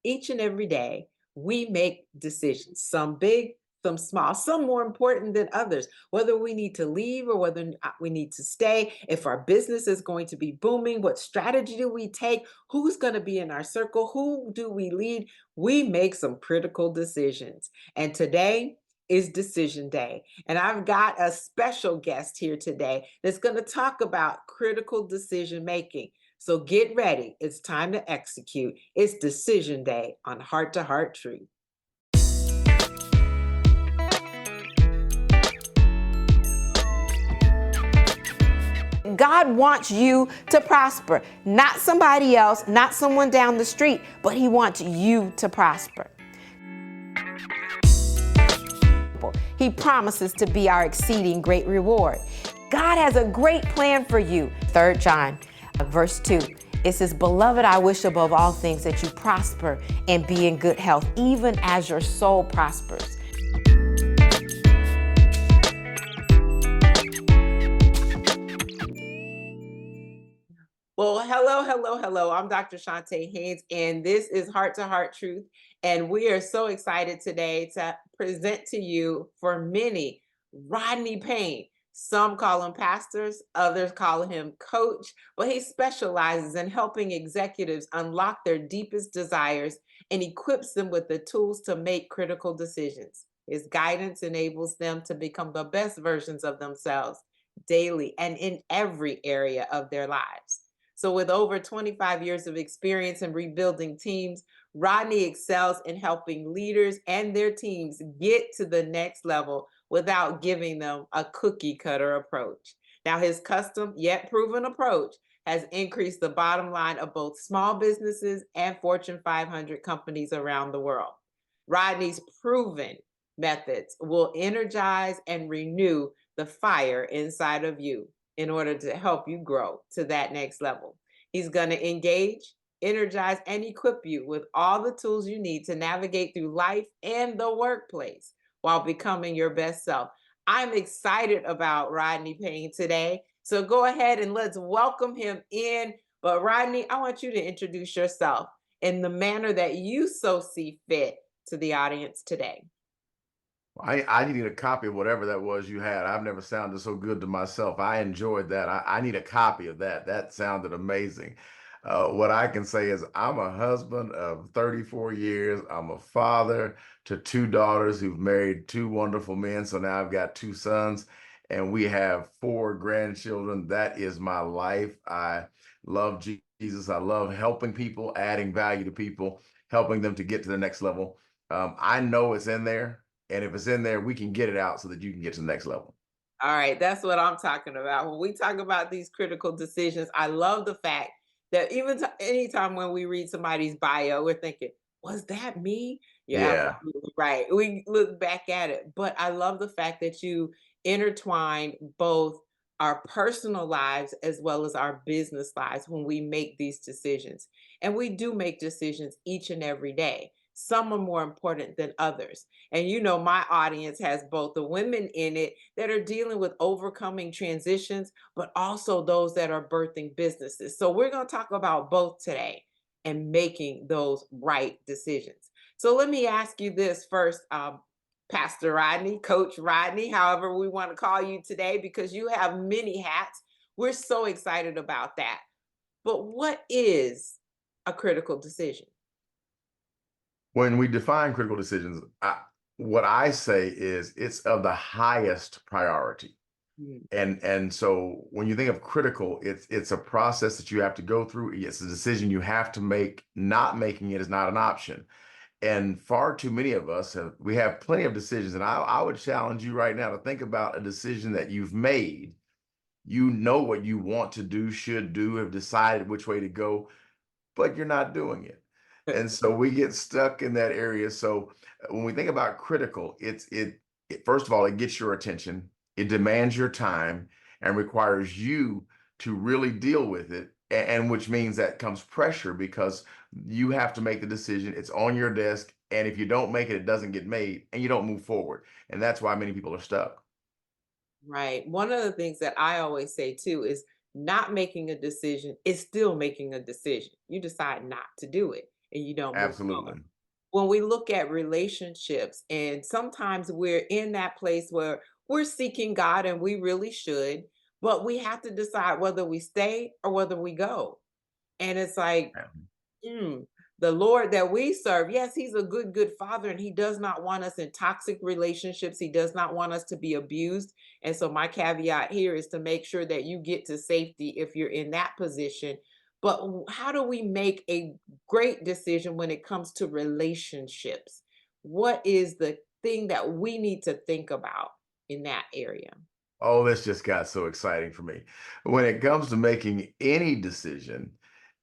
each and every day, we make decisions, some big, some small, some more important than others, whether we need to leave or whether we need to stay, if our business is going to be booming, what strategy do we take, who's going to be in our circle, who do we lead. We make some critical decisions. And today is decision day. And I've got a special guest here today that's going to talk about critical decision making. So get ready. It's time to execute. It's decision day on Heart to Heart Truth. God wants you to prosper, not somebody else, not someone down the street, but He wants you to prosper. He promises to be our exceeding great reward. God has a great plan for you. 3 John, verse 2, it says, "Beloved, I wish above all things that you prosper and be in good health, even as your soul prospers." Well, hello, hello, hello. I'm Dr. Chonta Haynes, and this is Heart to Heart Truth. And we are so excited today to present to you, for many, Rodney Payne. Some call him pastors, others call him coach, but he specializes in helping executives unlock their deepest desires and equips them with the tools to make critical decisions. His guidance enables them to become the best versions of themselves daily and in every area of their lives. So, with over 25 years of experience in rebuilding teams, Rodney excels in helping leaders and their teams get to the next level without giving them a cookie cutter approach. Now, his custom yet proven approach has increased the bottom line of both small businesses and Fortune 500 companies around the world. Rodney's proven methods will energize and renew the fire inside of you in order to help you grow to that next level. He's going to engage, energize, and equip you with all the tools you need to navigate through life and the workplace while becoming your best self. I'm excited about Rodney Payne today. So go ahead and let's welcome him in. But Rodney, I want you to introduce yourself in the manner that you so see fit to the audience today. I need a copy of whatever that was you had. I've never sounded so good to myself. I enjoyed that. I need a copy of that. That sounded amazing. What I can say is I'm a husband of 34 years. I'm a father to 2 daughters who've married 2 wonderful men. So now I've got 2 sons and we have 4 grandchildren. That is my life. I love Jesus. I love helping people, adding value to people, helping them to get to the next level. I know it's in there. And if it's in there, we can get it out so that you can get to the next level. All right, that's what I'm talking about. When we talk about these critical decisions, I love the fact that even anytime when we read somebody's bio, we're thinking, was that me? You're Yeah. absolutely right. We look back at it, but I love the fact that you intertwine both our personal lives as well as our business lives when we make these decisions. And we do make decisions each and every day. Some are more important than others. And my audience has both the women in it that are dealing with overcoming transitions, but also those that are birthing businesses. So we're going to talk about both today and making those right decisions. So let me ask you this first, Pastor Rodney, Coach Rodney, however we want to call you today, because you have many hats. We're so excited about that. But what is a critical decision? When we define critical decisions, what I say is it's of the highest priority. Mm. And so when you think of critical, it's a process that you have to go through. It's a decision you have to make. Not making it is not an option. And far too many of us we have plenty of decisions. And I would challenge you right now to think about a decision that you've made. You know what you want to do, should do, have decided which way to go, but you're not doing it. And so we get stuck in that area. So when we think about critical, first of all, it gets your attention, it demands your time and requires you to really deal with it. And which means that comes pressure because you have to make the decision. It's on your desk. And if you don't make it, it doesn't get made and you don't move forward. And that's why many people are stuck. Right. One of the things that I always say too is not making a decision is still making a decision. You decide not to do it. and you don't move forward. Absolutely. When we look at relationships, and sometimes we're in that place where we're seeking God and we really should, but we have to decide whether we stay or whether we go. And it's like, Mm, the Lord that we serve, yes, He's a good, good Father, and He does not want us in toxic relationships. He does not want us to be abused. And so, my caveat here is to make sure that you get to safety if you're in that position. But how do we make a great decision when it comes to relationships? What is the thing that we need to think about in that area? Oh, this just got so exciting for me. When it comes to making any decision,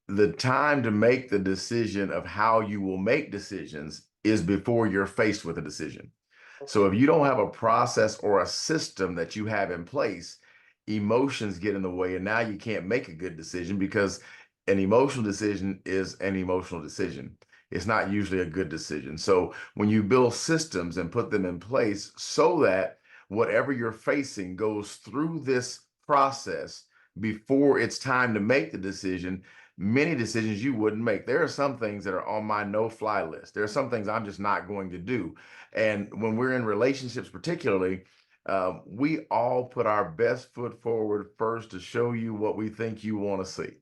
the time to make the decision of how you will make decisions is before you're faced with a decision. So Okay. if you don't have a process or a system that you have in place, emotions get in the way, and now you can't make a good decision because an emotional decision is an emotional decision. It's not usually a good decision. So when you build systems and put them in place so that whatever you're facing goes through this process before it's time to make the decision, many decisions you wouldn't make. There are some things that are on my no-fly list. There are some things I'm just not going to do. And when we're in relationships, particularly, we all put our best foot forward first to show you what we think you want to see.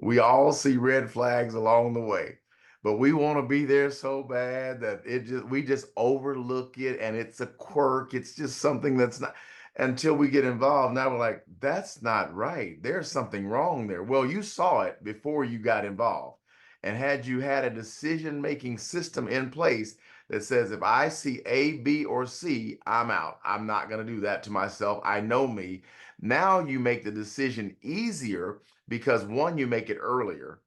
We all see red flags along the way, but we want to be there so bad that we just overlook it, and it's a quirk. It's just something that's not, until we get involved. Now we're like, that's not right. There's something wrong there. Well, you saw it before you got involved. And had you had a decision-making system in place that says, if I see A, B, or C, I'm out. I'm not going to do that to myself. I know me. Now you make the decision easier because one, you make it earlier,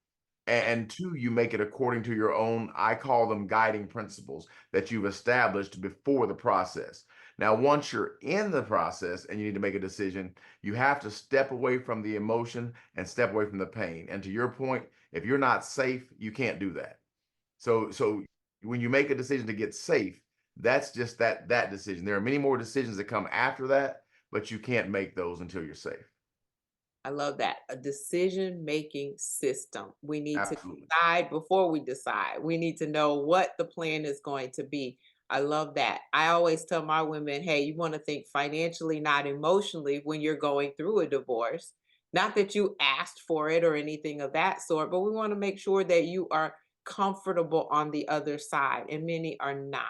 and two, you make it according to your own, I call them guiding principles that you've established before the process. Now, once you're in the process and you need to make a decision, you have to step away from the emotion and step away from the pain. And to your point, if you're not safe, you can't do that. So when you make a decision to get safe, that's just that decision. There are many more decisions that come after that, but you can't make those until you're safe. I love that. A decision-making system. We need to Absolutely. decide before we decide. We need to know what the plan is going to be. I love that. I always tell my women, hey, you want to think financially, not emotionally when you're going through a divorce. Not that you asked for it or anything of that sort, but we want to make sure that you are comfortable on the other side, and many are not.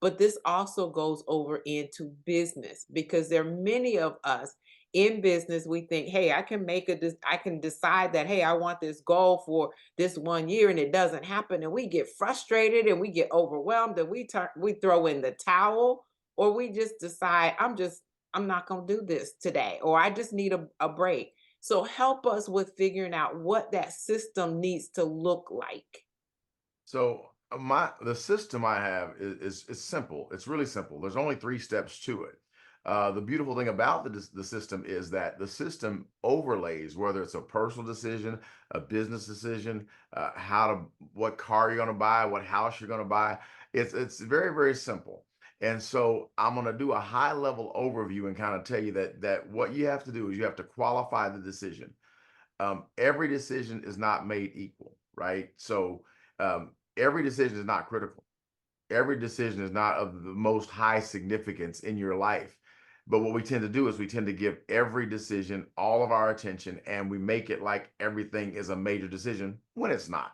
But this also goes over into business because there are many of us in business. We think, hey, I can decide that, hey, I want this goal for this 1 year, and it doesn't happen, and we get frustrated and we get overwhelmed, and we throw in the towel, or we just decide, I'm not going to do this today, or I just need a break. So help us with figuring out what that system needs to look like. So my the system I have is simple. It's really simple. There's only three steps to it. The beautiful thing about the system is that the system overlays whether it's a personal decision, a business decision, what car you're going to buy, what house you're going to buy. It's very, very simple. And so I'm going to do a high level overview and kind of tell you that what you have to do is you have to qualify the decision. Every decision is not made equal, right? So every decision is not critical. Every decision is not of the most high significance in your life. But what we tend to do is we tend to give every decision all of our attention, and we make it like everything is a major decision when it's not.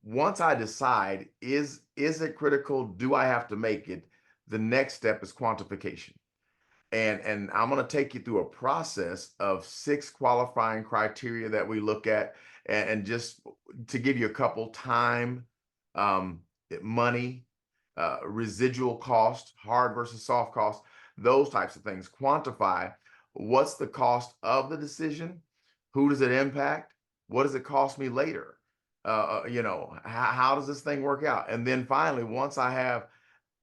Once I decide, is it critical? Do I have to make it? The next step is quantification. And I'm going to take you through a process of 6 qualifying criteria that we look at, and just to give you a couple: time, um, money, residual cost, hard versus soft cost, those types of things. Quantify what's the cost of the decision, who does it impact, what does it cost me later, how does this thing work out, and then finally, once I have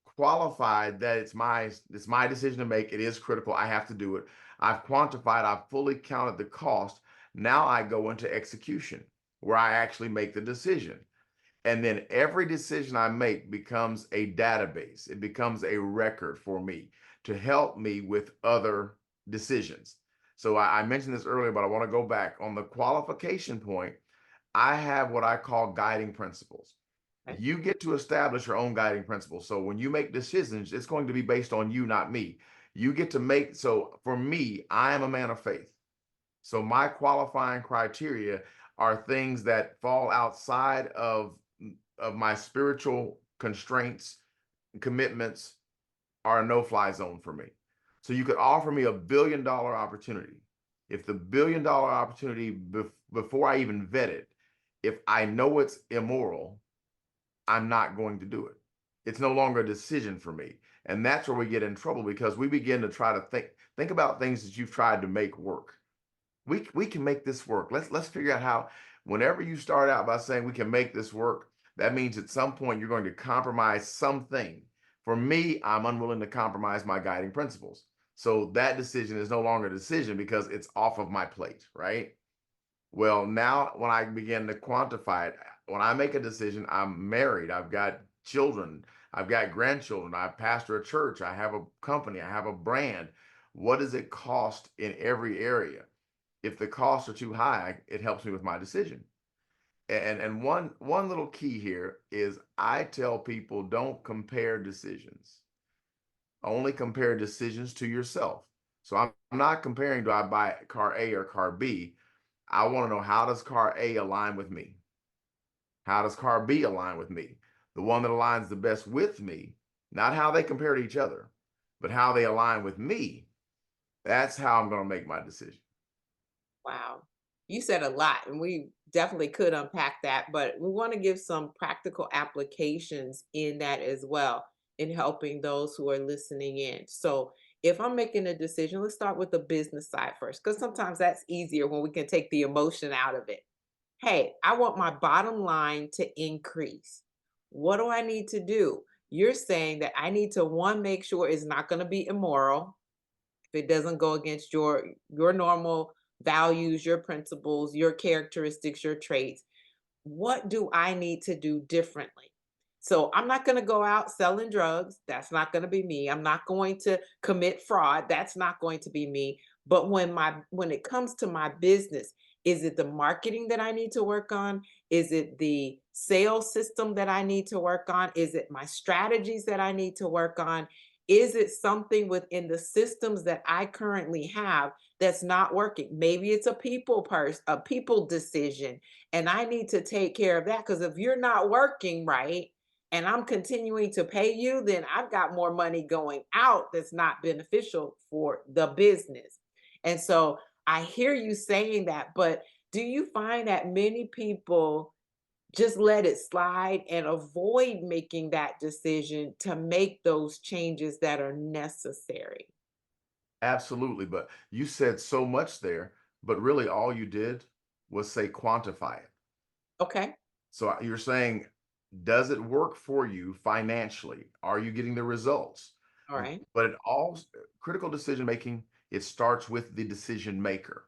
qualified that it's my decision to make, it is critical, I have to do it, I've quantified, I've fully counted the cost. Now I go into execution where I actually make the decision. And then every decision I make becomes a database. It becomes a record for me to help me with other decisions. So I mentioned this earlier, but I want to go back on the qualification point. I have what I call guiding principles. Okay. You get to establish your own guiding principles. So when you make decisions, it's going to be based on you, not me. You get to make, so for me, I am a man of faith. So my qualifying criteria are things that fall outside of my spiritual constraints, commitments, are a no-fly zone for me. So you could offer me $1 billion opportunity. If the $1 billion opportunity before I even vet it, if I know it's immoral, I'm not going to do it. It's no longer a decision for me. And that's where we get in trouble because we begin to try to think about things that you've tried to make work. We can make this work. Let's figure out how. Whenever you start out by saying we can make this work, that means at some point you're going to compromise something. For me, I'm unwilling to compromise my guiding principles. So that decision is no longer a decision because it's off of my plate, right? Well, now when I begin to quantify it, when I make a decision, I'm married, I've got children, I've got grandchildren, I pastor a church, I have a company, I have a brand. What does it cost in every area? If the costs are too high, it helps me with my decision. And one little key here is I tell people don't compare decisions. Only compare decisions to yourself. So I'm not comparing, do I buy car A or car B? I want to know, how does car A align with me? How does car B align with me? The one that aligns the best with me, not how they compare to each other, but how they align with me. That's how I'm going to make my decision. Wow. You said a lot, and we definitely could unpack that, but we want to give some practical applications in that as well in helping those who are listening in. So, if I'm making a decision, let's start with the business side first, because sometimes that's easier when we can take the emotion out of it. Hey, I want my bottom line to increase. What do I need to do? You're saying that I need to one, make sure it's not going to be immoral. If it doesn't go against your normal values, your principles, your characteristics, your traits, what do I need to do differently? So I'm not going to go out selling drugs. That's not going to be me. I'm not going to commit fraud. That's not going to be me. But when it comes to my business, is it the marketing that I need to work on? Is it the sales system that I need to work on? Is it my strategies that I need to work on? Is it something within the systems that I currently have that's not working? Maybe it's a people decision, and I need to take care of that, because if you're not working right and I'm continuing to pay you, then I've got more money going out that's not beneficial for the business. And so I hear you saying that, but do you find that many people just let it slide and avoid making that decision to make those changes that are necessary? Absolutely. But you said so much there, but really all you did was say quantify it. Okay. So you're saying, does it work for you financially? Are you getting the results? All right. But it all, critical decision making, it starts with the decision maker.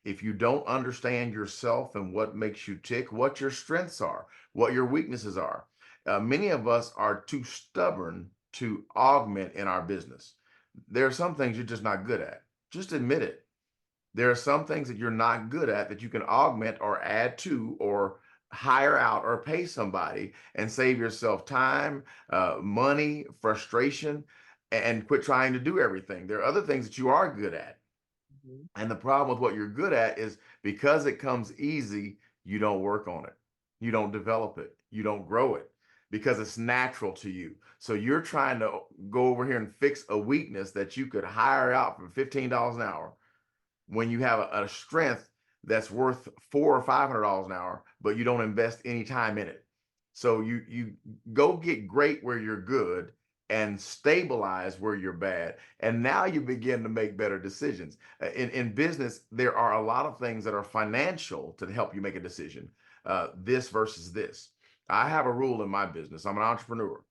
If you don't understand yourself and what makes you tick, what your strengths are, what your weaknesses are, many of us are too stubborn to augment in our business. There are some things you're just not good at. Just admit it. There are some things that you're not good at that you can augment or add to or hire out or pay somebody and save yourself time, money, frustration, and quit trying to do everything. There are other things that you are good at. Mhm. And the problem with what you're good at is because it comes easy, you don't work on it. You don't develop it. You don't grow it because it's natural to you. So you're trying to go over here and fix a weakness that you could hire out for $15 an hour when you have a strength that's worth $400 or $500 an hour, but you don't invest any time in it. So you go get great where you're good and stabilize where you're bad. And now you begin to make better decisions. In business, there are a lot of things that are financial to help you make a decision. This versus this. I have a rule in my business. I'm an entrepreneur.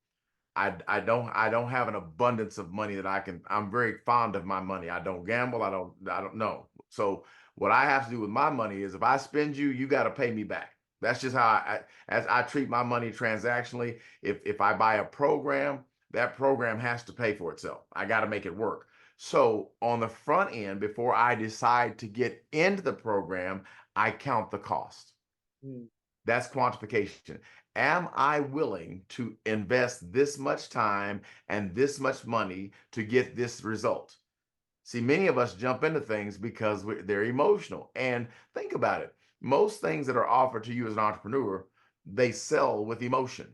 I don't have an abundance of money that I'm very fond of my money. I don't gamble. I don't know. So what I have to do with my money is if I spend you, you got to pay me back. That's just how as I treat my money transactionally. If I buy a program, that program has to pay for itself. I got to make it work. So on the front end, before I decide to get into the program, I count the cost. That's quantification. Am I willing to invest this much time and this much money to get this result? See, many of us jump into things because they're emotional. And think about it. Most things that are offered to you as an entrepreneur, they sell with emotion.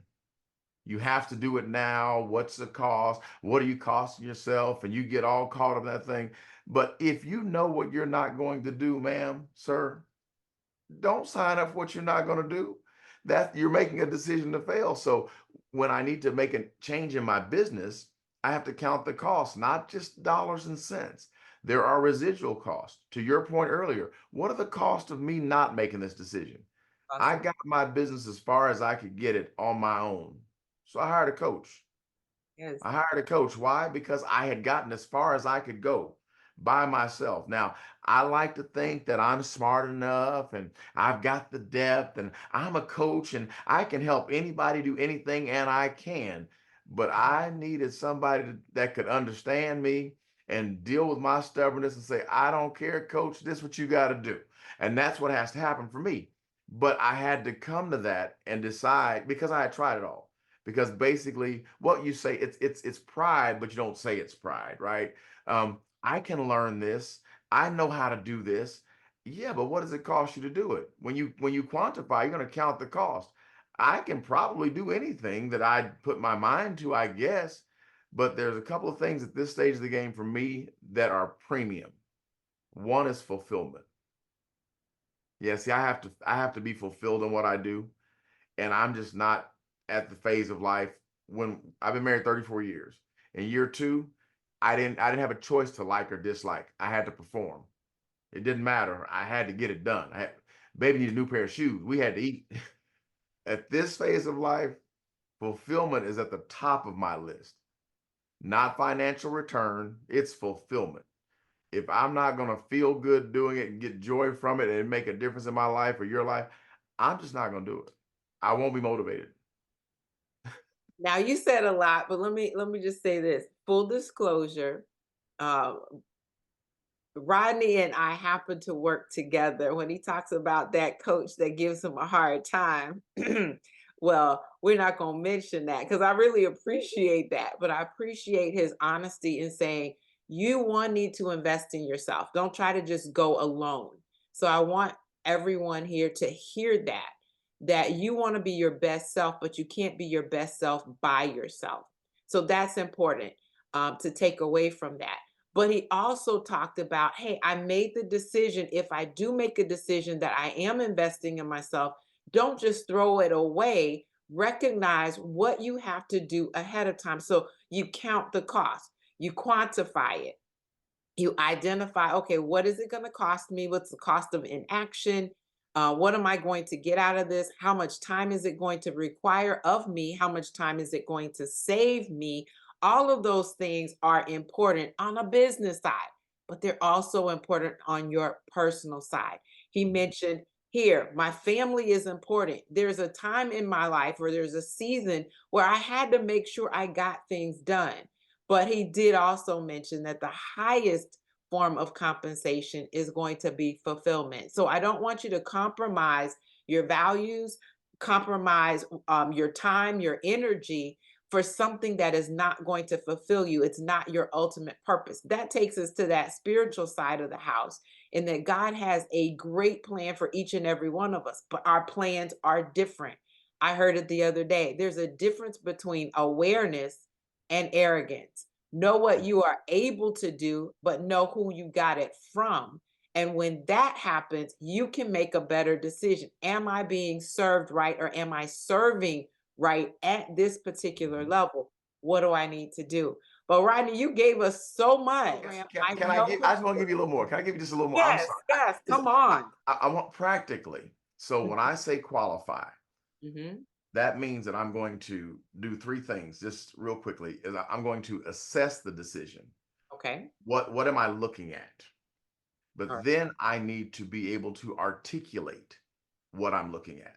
You have to do it now. What's the cost? What are you costing yourself? And you get all caught up in that thing. But if you know what you're not going to do, ma'am, sir, don't sign up for what you're not going to do. That you're making a decision to fail. So when I need to make a change in my business, I have to count the costs, not just dollars and cents. There are residual costs. To your point earlier, what are the costs of me not making this decision? I Awesome. got my business as far as I could get it on my own. So I hired a coach. Yes. I hired a coach. Why? Because I had gotten as far as I could go by myself. Now, I like to think that I'm smart enough and I've got the depth and I'm a coach and I can help anybody do anything, and I can. But I needed somebody that could understand me and deal with my stubbornness and say, I don't care, coach, this is what you got to do. And that's what has to happen for me. But I had to come to that and decide, because I had tried it all. Because basically what you say, it's pride, but you don't say it's pride, right? I can learn this. I know how to do this. Yeah, but what does it cost you to do it? When you quantify, you're going to count the cost. I can probably do anything that I put my mind to, I guess, but there's a couple of things at this stage of the game for me that are premium. One is fulfillment. Yeah, see, I have to be fulfilled in what I do, and I'm just not at the phase of life. When I've been married 34 years. In year two, I didn't have a choice to like or dislike. I had to perform. It didn't matter. I had to get it done. Baby needed a new pair of shoes. We had to eat. At this phase of life, fulfillment is at the top of my list. Not financial return, it's fulfillment. If I'm not going to feel good doing it and get joy from it and make a difference in my life or your life, I'm just not going to do it. I won't be motivated. Now you said a lot, but let me just say this. Full disclosure, uh, Rodney and I happen to work together. When he talks about that coach that gives him a hard time, well, we're not going to mention that because I really appreciate that. But I appreciate his honesty in saying, you one need to invest in yourself. Don't try to just go alone. So I want everyone here to hear that you want to be your best self, but you can't be your best self by yourself. So that's important to take away from that. But he also talked about, hey, I made the decision. If I do make a decision that I am investing in myself, don't just throw it away. Recognize what you have to do ahead of time. So you count the cost, you quantify it, you identify, okay, what is it going to cost me? What's the cost of inaction? What am I going to get out of this? How much time is it going to require of me? How much time is it going to save me? All of those things are important on a business side, but they're also important on your personal side. He mentioned here, my family is important. There's a time in my life where there's a season where I had to make sure I got things done. But he did also mention that the highest form of compensation is going to be fulfillment. So I don't want you to compromise your values, compromise your time, your energy for something that is not going to fulfill you. It's not your ultimate purpose. That takes us to that spiritual side of the house, in that God has a great plan for each and every one of us, but our plans are different. I heard it the other day. There's a difference between awareness and arrogance. Know what you are able to do, but know who you got it from. And when that happens, you can make a better decision. Am I being served right, or am I serving right at this particular level? What do I need to do? But Rodney, you gave us so much. I Can I know. give? I just want to give you a little more. Can I give you just a little more? I'm Yes, sorry. yes, come on. I want practically. So when I say qualify, Mhm. that means that I'm going to do three things just real quickly. Is I'm going to assess the decision. Okay. What am I looking at? All But right. then I need to be able to articulate what I'm looking at.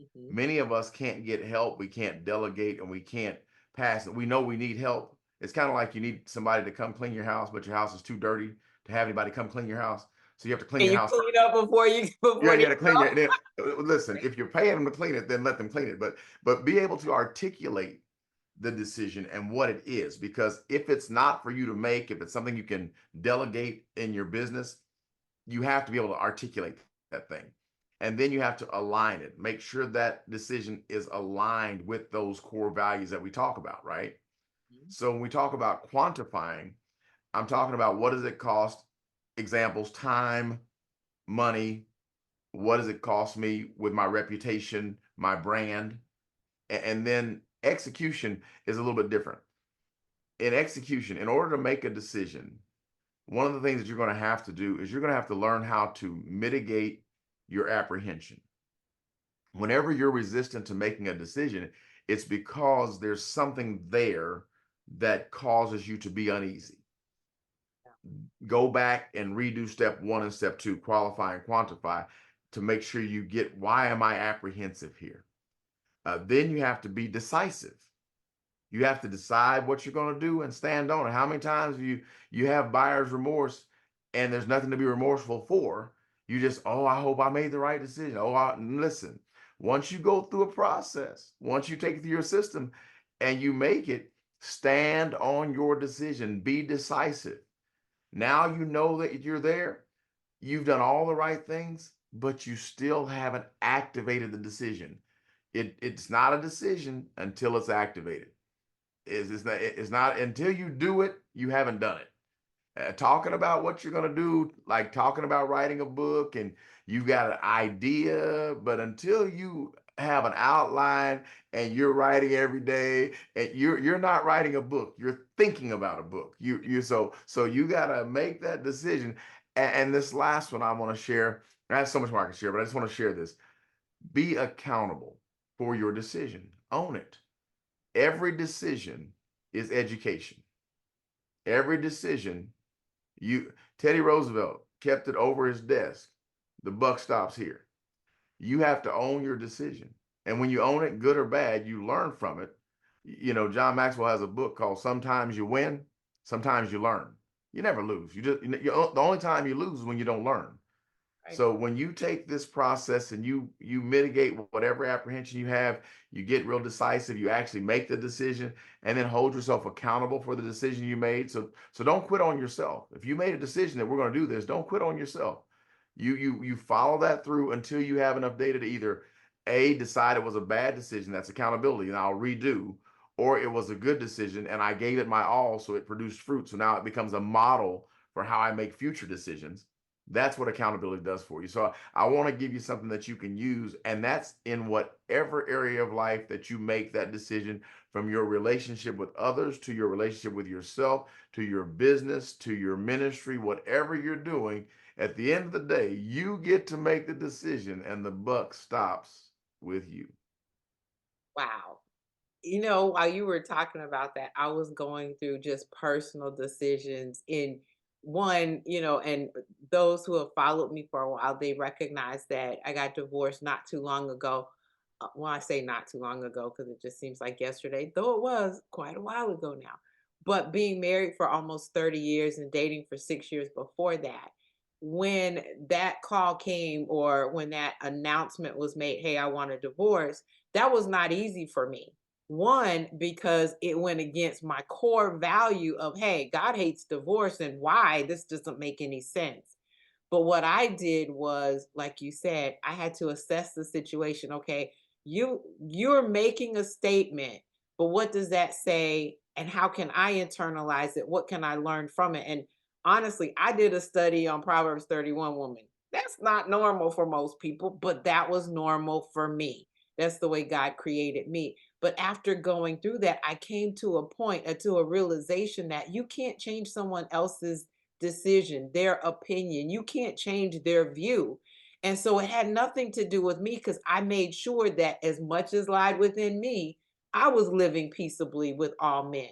Mhm. Many of us can't get help. We can't delegate and we can't pass it. We know we need help. It's kind of like you need somebody to come clean your house, but your house is too dirty to have anybody come clean your house. So you have to clean And your you house. clean up before you Yeah, before you they got to clean go. it. Then, listen, if you're paying them to clean it, then let them clean it. But be able to articulate the decision and what it is, because if it's not for you to make, if it's something you can delegate in your business, you have to be able to articulate that thing. And then you have to align it, make sure that decision is aligned with those core values that we talk about, right? Mhm. So when we talk about quantifying, I'm talking about what does it cost? Examples: time, money. What does it cost me with my reputation, my brand? And then execution is a little bit different. In execution, in order to make a decision, one of the things that you're going to have to do is you're going to have to learn how to mitigate your apprehension. Whenever you're resistant to making a decision, it's because there's something there that causes you to be uneasy. Go back and redo step one and step two, qualify and quantify, to make sure you get, why am I apprehensive here? Then you have to be decisive. You have to decide what you're going to do and stand on it. How many times you have buyer's remorse and there's nothing to be remorseful for? You just, oh, I hope I made the right decision. Listen, once you go through a process, once you take it through your system and you make it, stand on your decision, be decisive. Now you know that you're there. You've done all the right things, but you still haven't activated the decision. It's not a decision until it's activated. It's not until you do it, you haven't done it. Talking about what you're going to do, like talking about writing a book, and you've got an idea, but until you have an outline and you're writing every day, and you're not writing a book, you're thinking about a book. So you got to make that decision. And this last one I want to share, I have so much more I can share, but I just want to share this. Be accountable for your decision. Own it. Every decision is education. Every decision, Teddy Roosevelt kept it over his desk. The buck stops here. You have to own your decision. And when you own it, good or bad, you learn from it. John Maxwell has a book called Sometimes You Win, Sometimes You Learn. You never lose. The only time you lose is when you don't learn. Right. So when you take this process and you mitigate whatever apprehension you have, you get real decisive, you actually make the decision, and then hold yourself accountable for the decision you made. So don't quit on yourself. If you made a decision that we're going to do this, don't quit on yourself. You follow that through until you have enough data to either decide it was a bad decision, that's accountability, and I'll redo, or it was a good decision and I gave it my all, so it produced fruit. So now it becomes a model for how I make future decisions. That's what accountability does for you. So I want to give you something that you can use, and that's in whatever area of life that you make that decision, from your relationship with others to your relationship with yourself, to your business, to your ministry, whatever you're doing. At the end of the day, you get to make the decision and the buck stops with you. Wow. While you were talking about that, I was going through just personal decisions in one, and those who have followed me for a while, they recognize that I got divorced not too long ago. Well, I say not too long ago because it just seems like yesterday, though it was quite a while ago now. But being married for almost 30 years and dating for 6 years before that, when that call came or when that announcement was made, hey, I want a divorce, that was not easy for me. One, because it went against my core value of, hey, God hates divorce and why? This doesn't make any sense. But what I did was, like you said, I had to assess the situation. Okay, you're making a statement, but what does that say? And how can I internalize it? What can I learn from it? And honestly, I did a study on Proverbs 31 woman. That's not normal for most people, but that was normal for me. That's the way God created me. But after going through that, I came to a point, to a realization that you can't change someone else's decision, their opinion. You can't change their view. And so it had nothing to do with me because I made sure that as much as lied within me, I was living peaceably with all men.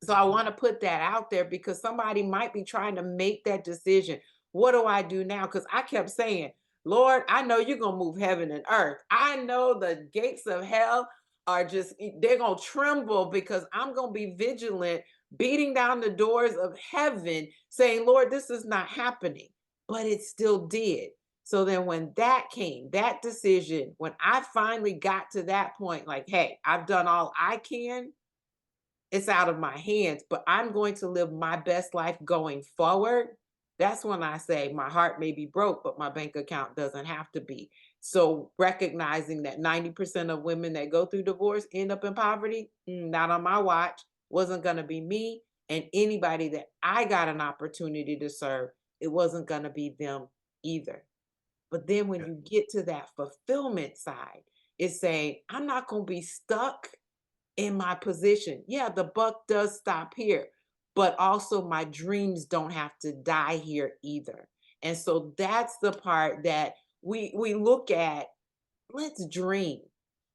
So I want to put that out there because somebody might be trying to make that decision. What do I do now? Because I kept saying, Lord, I know you're going to move heaven and earth. I know the gates of hell are just, they're going to tremble because I'm going to be vigilant, beating down the doors of heaven, saying, Lord, this is not happening. but it still did. So then when that came, that decision, when I finally got to that point, like, hey, I've done all I can, it's out of my hands, but I'm going to live my best life going forward. That's when I say my heart may be broke, but my bank account doesn't have to be. So recognizing that 90% of women that go through divorce end up in poverty, not on my watch, wasn't going to be me. And anybody that I got an opportunity to serve, it wasn't going to be them either. But then when Yeah. you get to that fulfillment side, it's saying, I'm not going to be stuck in my position. Yeah, the buck does stop here, but also my dreams don't have to die here either. And so that's the part that we look at. Let's dream.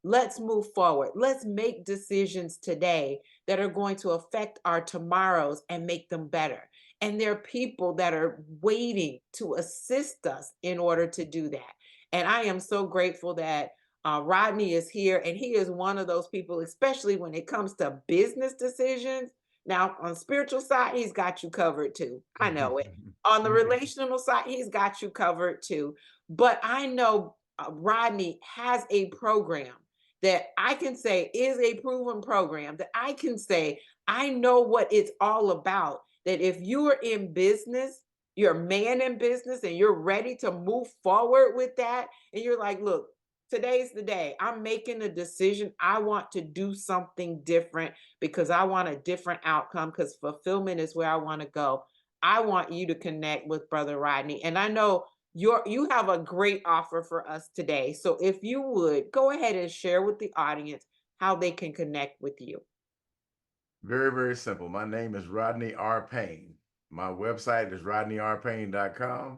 Let's move forward. Let's make decisions today that are going to affect our tomorrows and make them better. And there are people that are waiting to assist us in order to do that. And I am so grateful that Rodney is here, and he is one of those people, especially when it comes to business decisions. Now, on spiritual side, he's got you covered too. I know it. On the relational side, he's got you covered too. But I know Rodney has a program that I can say is a proven program that I can say I know what it's all about. That if you are in business, you're a man in business and you're ready to move forward with that, and you're like, look, today's the day. I'm making a decision. I want to do something different because I want a different outcome because fulfillment is where I want to go. I want you to connect with Brother Rodney. And I know you have a great offer for us today. So if you would go ahead and share with the audience how they can connect with you. Very, very simple. My name is Rodney R. Payne. My website is rodneyrpayne.com. All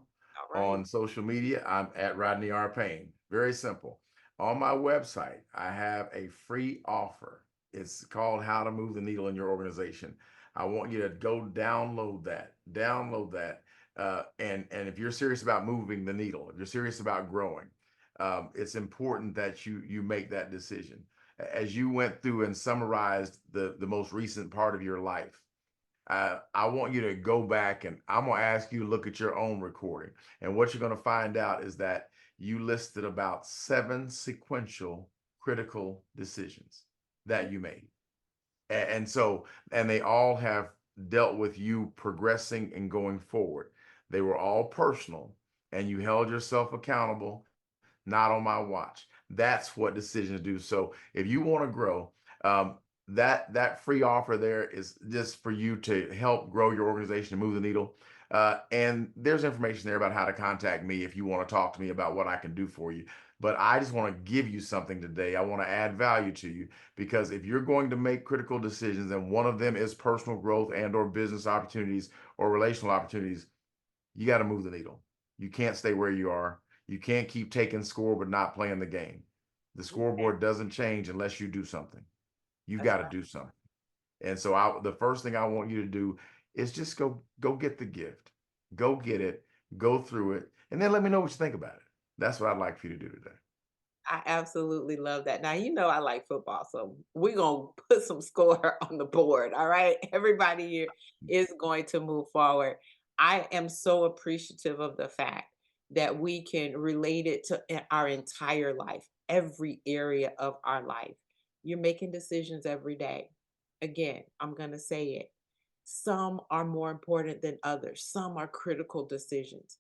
right. On social media, I'm at Rodney R. Payne. Very simple. On my website, I have a free offer. It's called How to Move the Needle in Your Organization. I want you to go download that. Download that. And if you're serious about moving the needle, if you're serious about growing, it's important that you make that decision. As you went through and summarized the most recent part of your life, I want you to go back and I'm going to ask you to look at your own recording. And what you're going to find out is that you listed about 7 sequential critical decisions that you made. And so, and they all have dealt with you progressing and going forward. They were all personal, and you held yourself accountable, not on my watch. That's what decisions do. So if you want to grow, that free offer there is just for you to help grow your organization and move the needle. And there's information there about how to contact me if you want to talk to me about what I can do for you. But I just want to give you something today. I want to add value to you because if you're going to make critical decisions and one of them is personal growth and or business opportunities or relational opportunities, you got to move the needle. You can't stay where you are. You can't keep taking score but not playing the game. The Okay. scoreboard doesn't change unless you do something. You That's got to right. do something. And so the first thing I want you to do is just go get the gift. Go get it, go through it, and then let me know what you think about it. That's what I'd like for you to do today. I absolutely love that. Now, you know, I like football, so we're going to put some score on the board. All right. Everybody here is going to move forward. I am so appreciative of the fact that we can relate it to our entire life, every area of our life. You're making decisions every day. Again, I'm going to say it. Some are more important than others, some are critical decisions.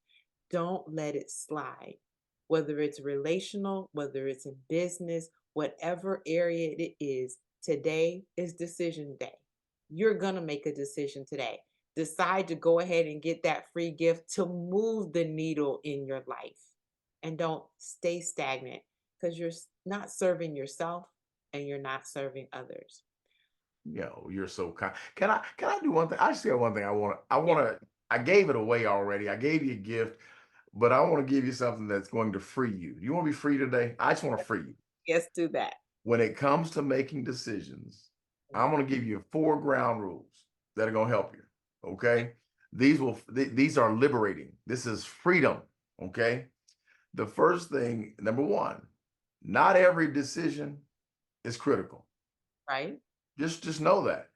Don't let it slide, whether it's relational, whether it's in business, whatever area it is. Today is decision day. You're going to make a decision today. Decide to go ahead and get that free gift to move the needle in your life. And don't stay stagnant because you're not serving yourself and you're not serving others. You're so kind. Can I do one thing? I just got one thing Yeah. I gave it away already. I gave you a gift, but I want to give you something that's going to free you. You want to be free today? I just want to free you. Yes, do that. When it comes to making decisions, I'm going to give you 4 ground rules that are going to help you. Okay. These are liberating. This is freedom. Okay. The first thing, number 1, not every decision is critical. Right? Just know that.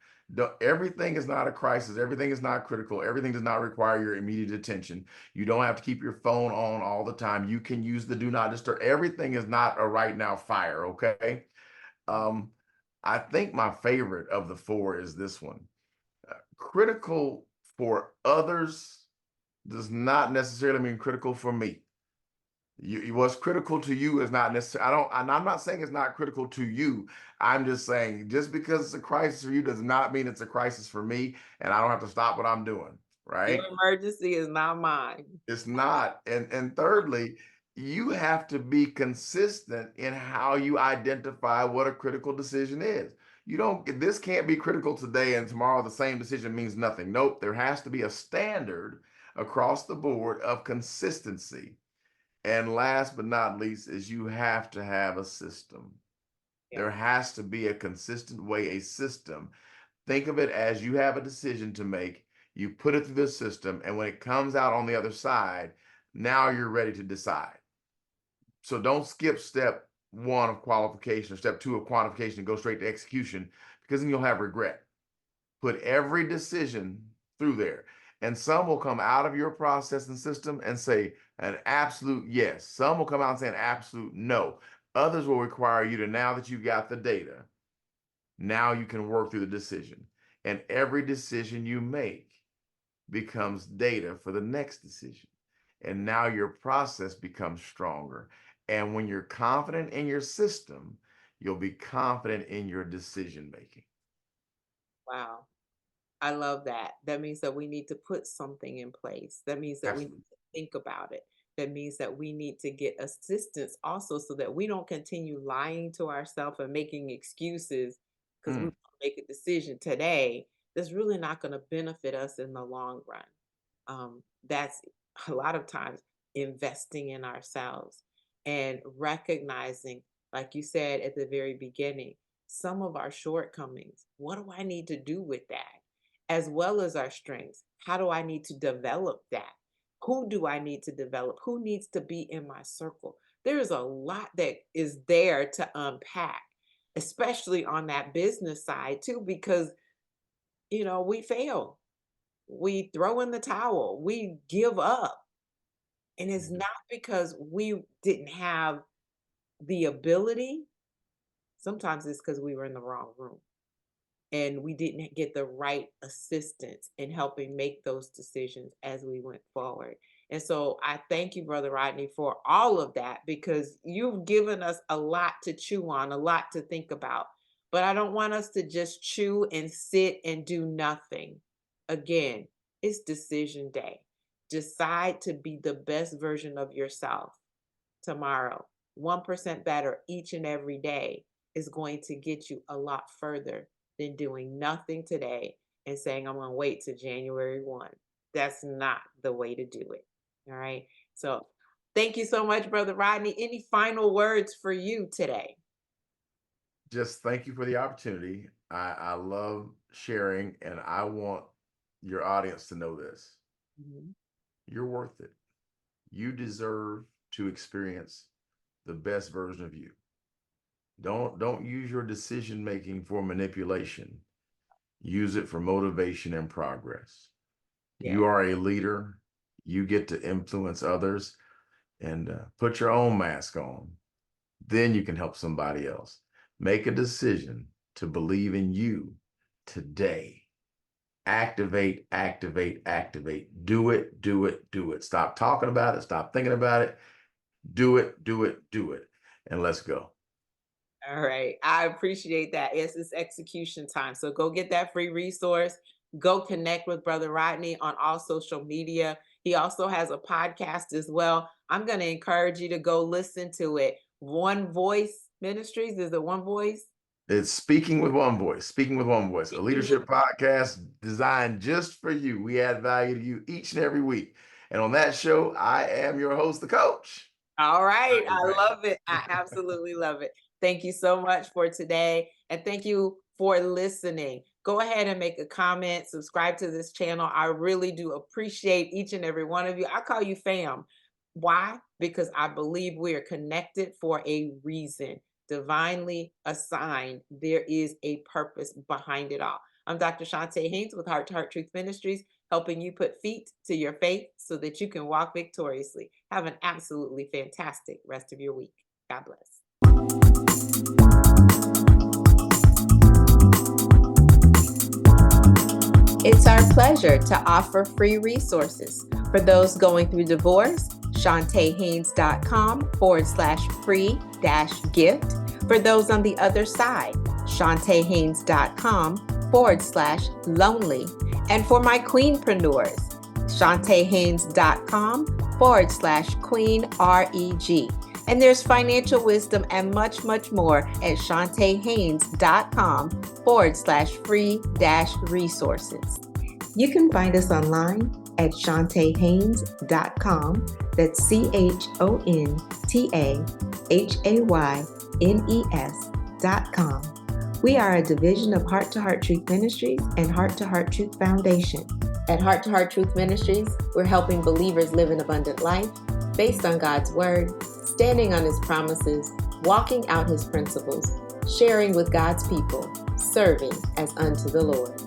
Everything is not a crisis. Everything is not critical. Everything does not require your immediate attention. You don't have to keep your phone on all the time. You can use the do not disturb. Everything is not a right now fire. Okay. Um, I think my favorite of the four is this one. Critical for others does not necessarily mean critical for me. What's critical to you is not necessarily, I'm not saying it's not critical to you. I'm just saying just because it's a crisis for you does not mean it's a crisis for me, and I don't have to stop what I'm doing, Your right? emergency is not mine. It's not. And thirdly, you have to be consistent in how you identify what a critical decision is. This can't be critical today and tomorrow the same decision means nothing. Nope, there has to be a standard across the board of consistency. And last but not least is you have to have a system. Yeah. There has to be a consistent way, a system. Think of it as you have a decision to make, you put it through the system, and when it comes out on the other side, now you're ready to decide. So don't skip step one of qualification or step two of quantification and go straight to execution, because then you'll have regret. Put every decision through there. And some will come out of your process and system and say an absolute yes. Some will come out and say an absolute no. Others will require you to, now that you've got the data, now you can work through the decision. And every decision you make becomes data for the next decision. And now your process becomes stronger. And when you're confident in your system, you'll be confident in your decision making. Wow. I love that. That means that we need to put something in place. That means that we need Absolutely. to think about it. That means that we need to get assistance also so that we don't continue lying to ourselves and making excuses because we Mm. want to make a decision today that's really not going to benefit us in the long run. That's a lot of times investing in ourselves and recognizing, like you said at the very beginning, some of our shortcomings. What do I need to do with that? As well as our strengths. How do I need to develop that? Who do I need to develop? Who needs to be in my circle? There is a lot that is there to unpack, especially on that business side too, because we fail. We throw in the towel. We give up. And it's Mhm. not because we didn't have the ability. Sometimes it's because we were in the wrong room and we didn't get the right assistance in helping make those decisions as we went forward. And so I thank you, Brother Rodney, for all of that because you've given us a lot to chew on, a lot to think about. But I don't want us to just chew and sit and do nothing. Again, it's decision day. Decide to be the best version of yourself tomorrow. 1% better each and every day is going to get you a lot further than doing nothing today and saying, I'm going to wait to January 1. That's not the way to do it. All right. So thank you so much, Brother Rodney. Any final words for you today? Just thank you for the opportunity. I love sharing, and I want your audience to know this. Mhm. You're worth it. You deserve to experience the best version of you. Don't use your decision making for manipulation. Use it for motivation and progress. Yeah. You are a leader. You get to influence others, and put your own mask on. Then you can help somebody else. Make a decision to believe in you today. Activate, activate, activate. Do it, do it, do it. Stop talking about it. Stop thinking about it. Do it, do it, do it. And let's go. All right. I appreciate that. It's execution time. So go get that free resource. Go connect with Brother Rodney on all social media. He also has a podcast as well. I'm going to encourage you to go listen to it. One Voice Ministries. Is it One Voice? It's Speaking with One Voice, Speaking with One Voice, a Speaking with- leadership podcast designed just for you. We add value to you each and every week. And on that show, I am your host, the coach. All right. Dr. I Payne. love it. I absolutely love it. Thank you so much for today. And thank you for listening. Go ahead and make a comment, subscribe to this channel. I really do appreciate each and every one of you. I call you fam. Why? Because I believe we are connected for a reason, divinely assigned. There is a purpose behind it all. I'm Dr. Chonta Haynes with Heart to Heart Truth Ministries, helping you put feet to your faith so that you can walk victoriously. Have an absolutely fantastic rest of your week. God bless. It's our pleasure to offer free resources. For those going through divorce, ChontaHaynes.com/free-gift. For those on the other side, ChontaHaynes.com/lonely. And for my queenpreneurs, ChontaHaynes.com/queenreg. And there's financial wisdom and much, much more at ChontaHaynes.com/free-resources. You can find us online at ChontaHaynes.com. That's ChontaHaynes.com. We are a division of Heart to Heart Truth Ministries and Heart to Heart Truth Foundation. At Heart to Heart Truth Ministries, we're helping believers live an abundant life based on God's Word, standing on His promises, walking out His principles, sharing with God's people, serving as unto the Lord.